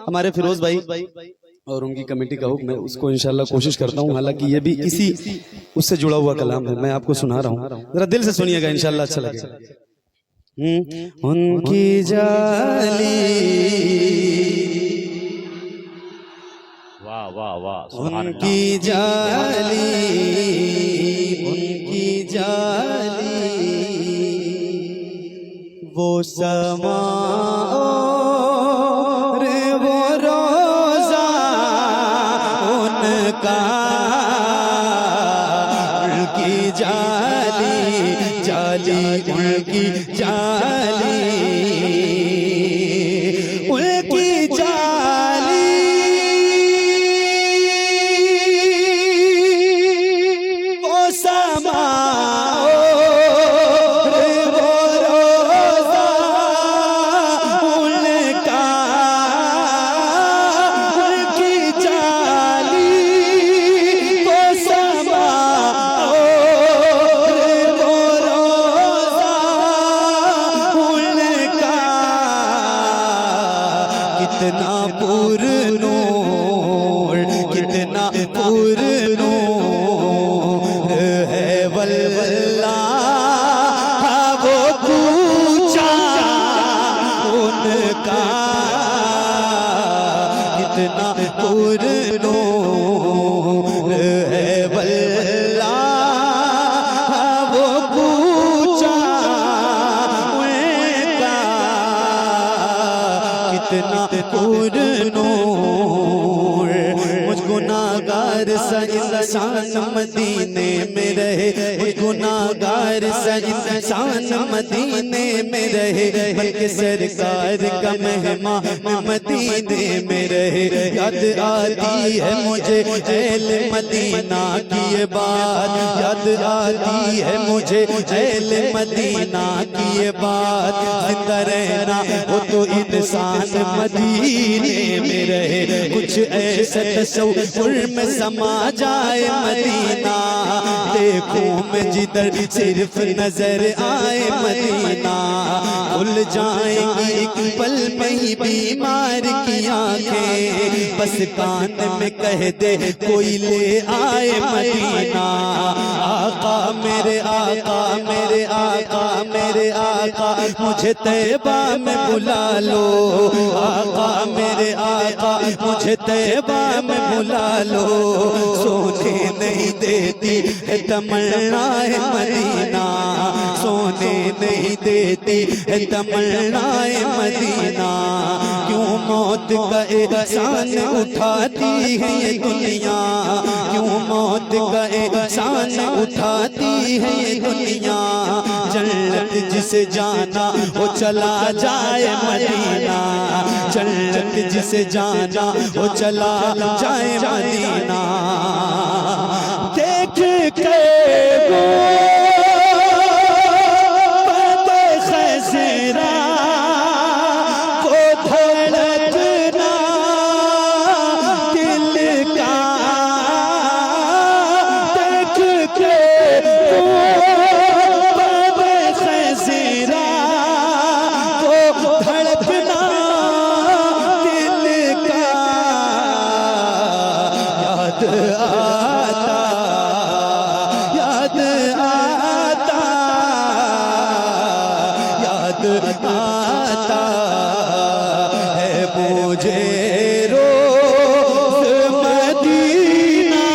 हमारे फिरोज भाई और उनकी कमेटी का हुक्म है, उसको इंशाल्लाह कोशिश करता हूँ। हालांकि ये भी इसी उससे जुड़ा हुआ कलाम है, मैं आपको सुना रहा हूँ, जरा दिल से सुनिएगा, इंशाल्लाह अच्छा लगेगा। उनकी जाली, वाह वाह वाह, उनकी जाली, उनकी जाली, वो समा और वो रोजा उनका, उनकी जाली, जाली उनकी जाली, उनकी जाली, वो समा कितना पुरनूर, कितना पुरनूर है वल्लाह वो कूचा उनका, कितना पुरनूर है वल्लाह वो कूचा उनका, कितना पुरनूर। मुझ गुनाहगार सा इंसान मदीने में रहे, मुझ गुनाहगार सा इंसान मदीने में रहे, बल्कि सरकार का मेहमान मदीने में रहे। याद आती है मुझे अहले मदीना की ये बात, याद आती है मुझे अहले मदीना की ये बात। जिंदा रहना हो तो इंसान मदीने में रहे, कुछ ऐसा तसव्वुर में समा जाए मदीना, देखूं मैं जिधर सिर्फ नजर आए मदीना। खुल जाएंगी एक पल में ही बीमार की आंखें, बस कान में कह दे कोई ले आए मदीना। आका मेरे आका, मेरे आका, मेरे आका, मुझे तैबा में बुला लो। आका मेरे आका, मुझे तैबा में बुला लो। सोने नहीं देती है तमन्ना है मदीना, सोने नहीं देती है तमन्ना है मदीना। क्यों मौत का एहसान उठाती है ये दुनिया, क्यों मौत का एहसान उठाती है ये दुनिया। जन्नत जिसे जाना वो चला जाए मदीना, जन्नत जिसे जाना वो चला जाए मदीना। देख के वो बंदे खैज़रा को धड़कना दिल का, देख के वो बंदे खैज़रा को धड़कना दिल का। याद आता, याद आता, याद आता है मुझे रोज़ मदीना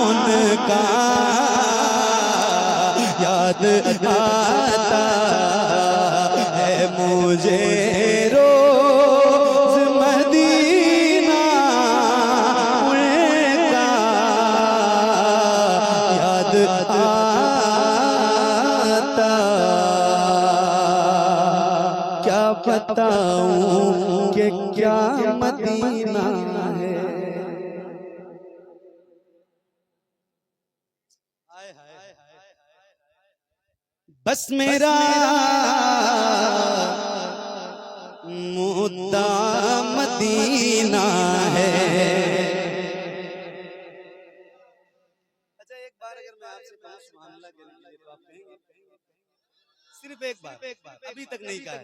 उनका, याद आता है मुझे रोज़ मदीना उनका, याद आता। क्या बताऊं कि क्या मदीना है। बस मेरा मुद्दा मदीना है। अच्छा एक बार अगर मैं आपसे कहूं सुभान अल्लाह के लिए तो आप कहेंगे? सिर्फ एक बार, अभी तक नहीं कहा,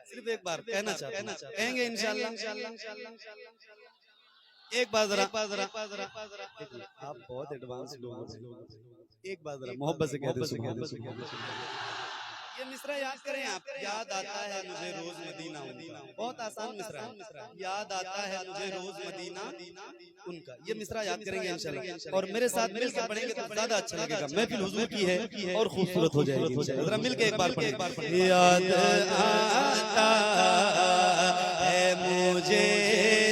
सिर्फ एक बार कहना चाहता हूं, कहेंगे इंशाल्लाह। एक बार जरा, आप बहुत एडवांस लोग हैं, एक बार जरा मोहब्बत से कह दो सुभान अल्लाह। ये मिसरा याद करें आप। याद आता है मुझे रोज मदीना उनका, बहुत आसान मिसरा है। याद आता है मुझे रोज मदीना उनका, ये मिसरा याद करेंगे इंशाल्लाह, और मेरे साथ मिलकर पढ़ेंगे तो ज्यादा अच्छा लगेगा। महफिल हुजूर की है और खूबसूरत हो जाएगी इंशाल्लाह। जरा मिलके एक बार पढ़ें। याद आता है मुझे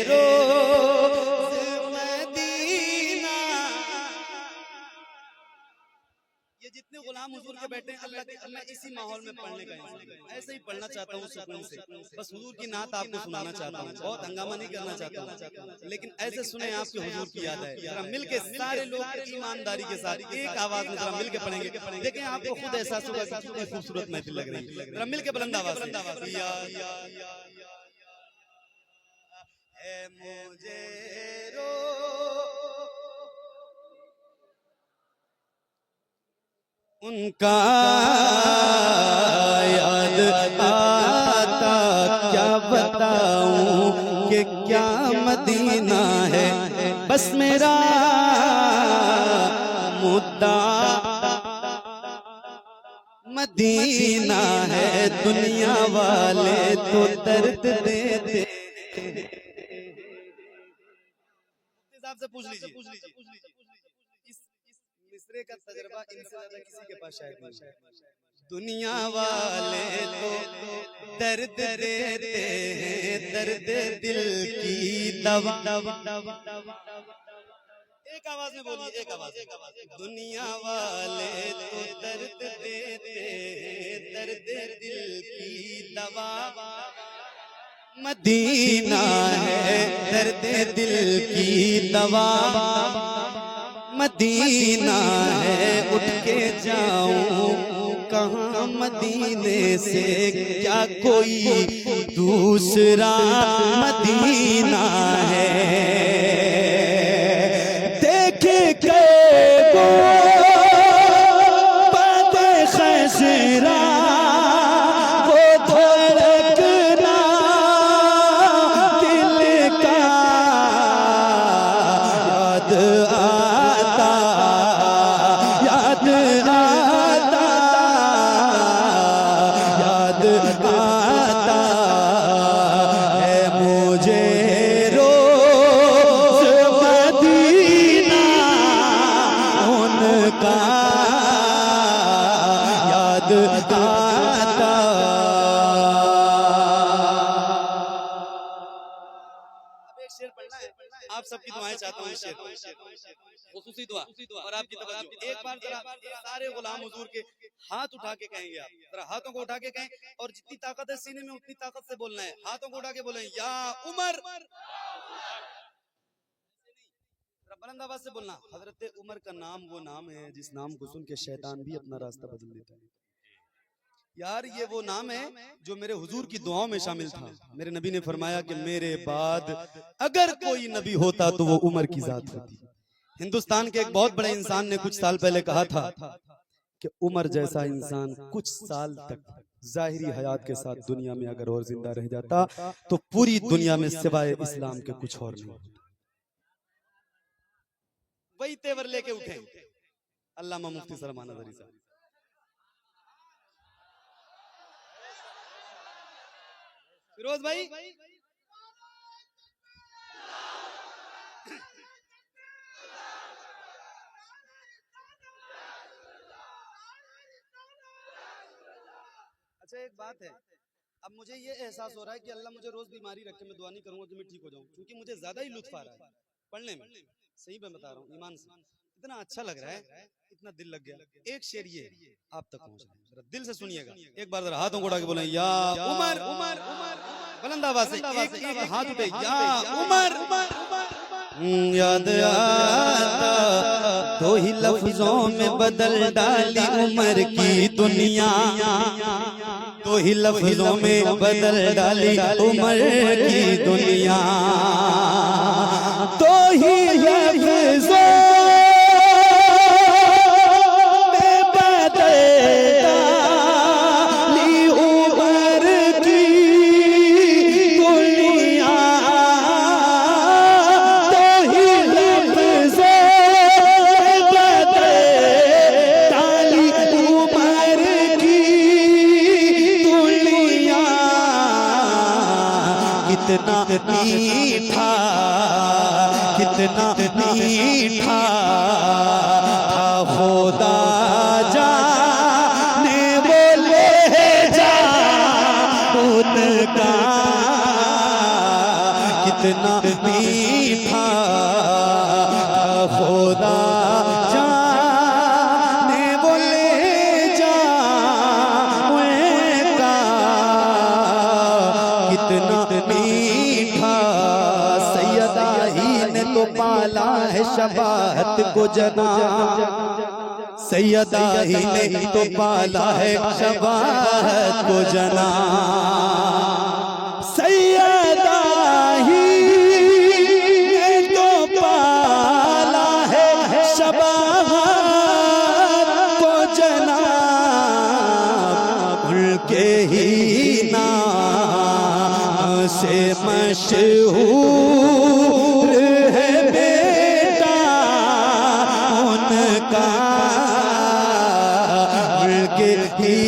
रोज मदीना। ये जितने गुलाम हुजूर के बैठे हैं, अल्लाह के, मैं इसी माहौल में पढ़ने का ऐसे ही पढ़ना चाहता हूँ सुकून से। बस हुजूर की नात आपको सुनाना चाहता हूँ, बहुत हंगामा नहीं करना चाहता हूँ, लेकिन ऐसे सुने आपके हुजूर की याद है। जरा मिलके सारे लोग ईमानदारी के साथ एक आवाज में जरा मिलके पढ़ेंगे, देखें आपको खुद एहसास होगा कि कितनी खूबसूरत महफिल लग रही है। जरा मिलके बुलंद आवाज से, मुझे रो उनका याद आता, क्या बताऊं कि क्या मदीना है। बस मेरा मुद्दा मदीना है, दुनिया वाले तो दर्द देते। से पूछ लीजिए, इस मिसरे का तजर्बा इनसे ज्यादा किसी के पास शायद नहीं है। दुनिया वाले तो दर्द देते हैं, दर्द दिल की दवा। एक आवाज में बोलिए, एक आवाज। दुनिया वाले तो दर्द देते हैं, दर्द दिल की दवा। मदीना है दर्द दिल की दवा, मदीना है उठ के जाऊं कहाँ मदीने से, क्या कोई दूसरा मदीना है। देखे के वो बातें खैसरा, वो धड़कना दिल का, याद आता, याद आता, याद आता है मुझे रोज मदीना उनका, याद आता। आप सबकी दुआएं चाहता हूँ, खुसूसी दुआ और आपकी तवज्जो। एक बार जरा सारे गुलाम हुजूर के हाथ उठा के कहेंगे, आप जरा हाथों को उठा के कहें, और जितनी ताकत है सीने में उतनी ताकत से बोलना है। हाथों को उठा के बोलें, या उमर। बुलंद आवाज से बोलना। हजरत उमर का नाम वो नाम है जिस नाम को सुन के शैतान भी अपना रास्ता बदल देता है। यार ये वो नाम है जो मेरे हुजूर की दुआओं में शामिल था। मेरे नबी ने फरमाया कि मेरे बाद अगर कोई नबी होता तो वो उमर की जात होती। हिंदुस्तान के एक बहुत बड़े इंसान ने कुछ साल पहले कहा था कि उमर जैसा इंसान कुछ साल तक जाहिरी हयात के साथ दुनिया में अगर और जिंदा रह जाता तो पूरी दुनिया में सिवाय इस्लाम के कुछ और नहीं। वही तेवर लेके उठे अल्लामा मुफ्ती सलमान नज़री साहब। फिरोज भाई, अच्छा एक बात है, अब मुझे ये एहसास हो रहा है कि अल्लाह मुझे रोज बीमारी रखे, मैं दुआ नहीं करूंगा तो मैं ठीक हो जाऊं, क्योंकि मुझे ज्यादा ही लुत्फ आ रहा है पढ़ने में। सही मैं बता रहा हूँ, ईमान से इतना अच्छा लग रहा है, इतना दिल लग गया। एक शेर ये आप तक पहुंच रहा है, जरा दिल से सुनिएगा। एक बार जरा हाथों को उठा के बोले, या उमर। बुलंद आवाज से एक हाथ उठे, या उमर। याद आता दो ही लफ्जों में बदल डाली उमर की दुनिया, दो ही लफ्जों में बदल डाली उमर की दुनिया, दो ही लफ्जों में बदल कितना मीठा, कितना मीठा था खुदा जाने वो ले जा उनका, कितना मीठा था खुदा जाने वो ले जा उनका, कितना मीठा। सैयदा ही ने तो पाला है शबाहत को जना, सैयदा ही ने तो पाला है शबाहत को जना, सैयदा ही ने तो पाला है शबाहत को जना, उनके ही नाम से मशहूर है बेटा उनका, उनके ही